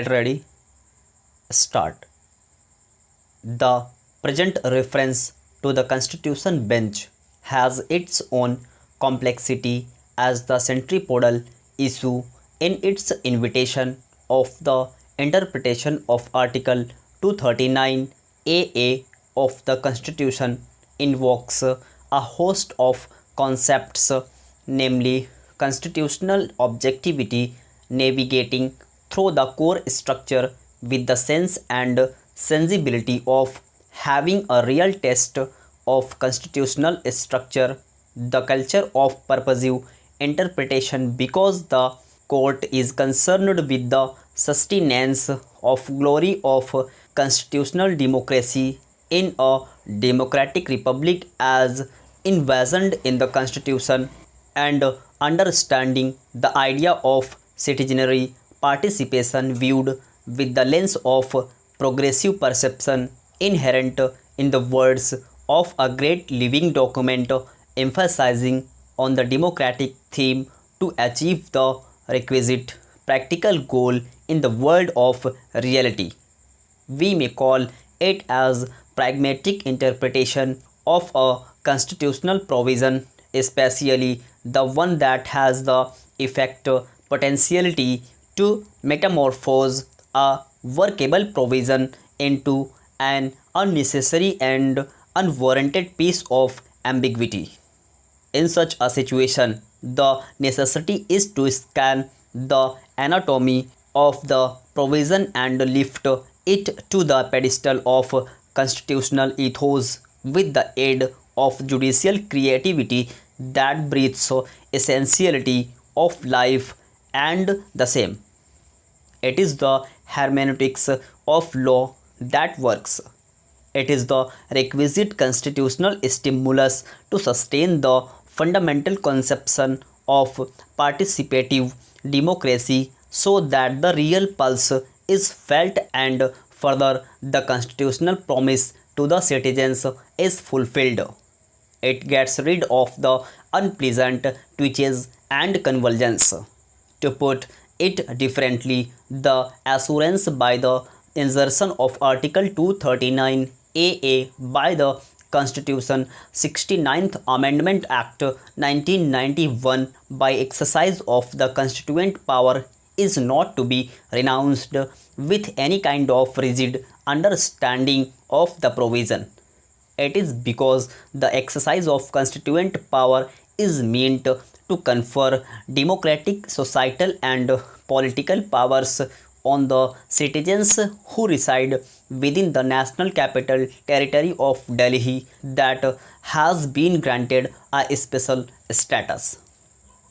Get ready. Start. The present reference to the Constitution bench has its own complexity as the centripetal issue in its invitation of the interpretation of Article 239 AA of the Constitution invokes a host of concepts, namely constitutional objectivity, navigating through the core structure with the sense and sensibility of having a real test of constitutional structure, the culture of purposive interpretation, because the court is concerned with the sustenance of glory of constitutional democracy in a democratic republic as envisioned in the constitution, and understanding the idea of citizenry participation viewed with the lens of progressive perception inherent in the words of a great living document emphasizing on the democratic theme to achieve the requisite practical goal in the world of reality. We may call it as pragmatic interpretation of a constitutional provision, especially the one that has the effect potentiality to metamorphose a workable provision into an unnecessary and unwarranted piece of ambiguity. In such a situation, the necessity is to scan the anatomy of the provision and lift it to the pedestal of constitutional ethos with the aid of judicial creativity that breathes essentiality of life and the same. It is the hermeneutics of law that works. It is the requisite constitutional stimulus to sustain the fundamental conception of participative democracy so that the real pulse is felt and further the constitutional promise to the citizens is fulfilled. It gets rid of the unpleasant twitches and convulsions. To put it differently, the assurance by the insertion of Article 239 AA by the Constitution 69th Amendment Act 1991 by exercise of the constituent power is not to be renounced with any kind of rigid understanding of the provision. It is because the exercise of constituent power is meant to confer democratic, societal, and political powers on the citizens who reside within the National Capital Territory of Delhi that has been granted a special status.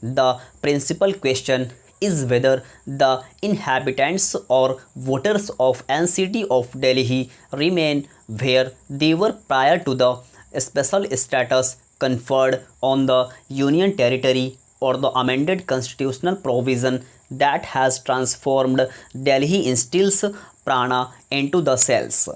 The principal question is whether the inhabitants or voters of NCT of Delhi remain where they were prior to the special status conferred on the Union Territory, or the amended constitutional provision that has transformed Delhi instills prana into the cells.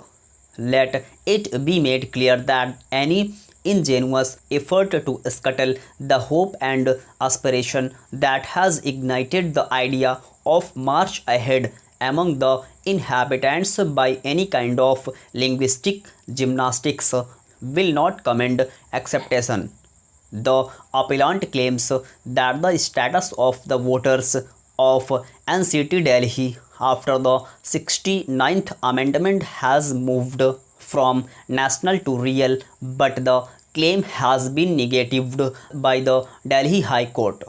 Let it be made clear that any ingenuous effort to scuttle the hope and aspiration that has ignited the idea of march ahead among the inhabitants by any kind of linguistic gymnastics will not command acceptation. The appellant claims that the status of the voters of NCT Delhi after the 69th Amendment has moved from national to real, but the claim has been negatived by the Delhi High Court.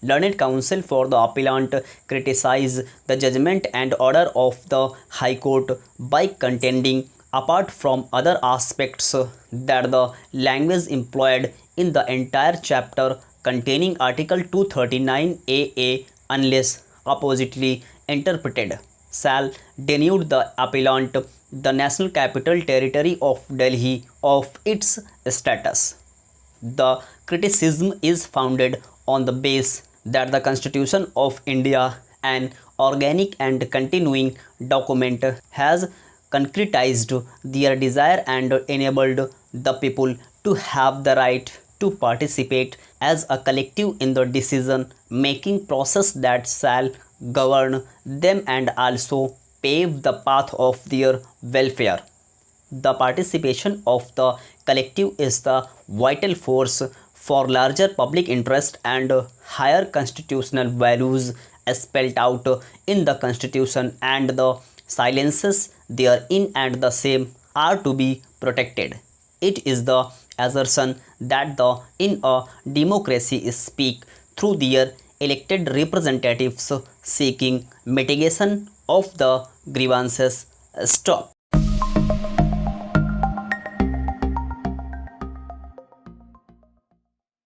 Learned counsel for the appellant criticized the judgment and order of the High Court by contending, apart from other aspects, that the language employed in the entire chapter containing Article 239 AA, unless oppositely interpreted, shall denude the appellant, the National Capital Territory of Delhi, of its status. The criticism is founded on the base that the Constitution of India, an organic and continuing document, has concretized their desire and enabled the people to have the right to participate as a collective in the decision making process that shall govern them and also pave the path of their welfare. The participation of the collective is the vital force for larger public interest and higher constitutional values spelled out in the Constitution, and the silences therein and the same are to be protected. It is the assertion that the in a democracy speak through their elected representatives seeking mitigation of the grievances. Stop.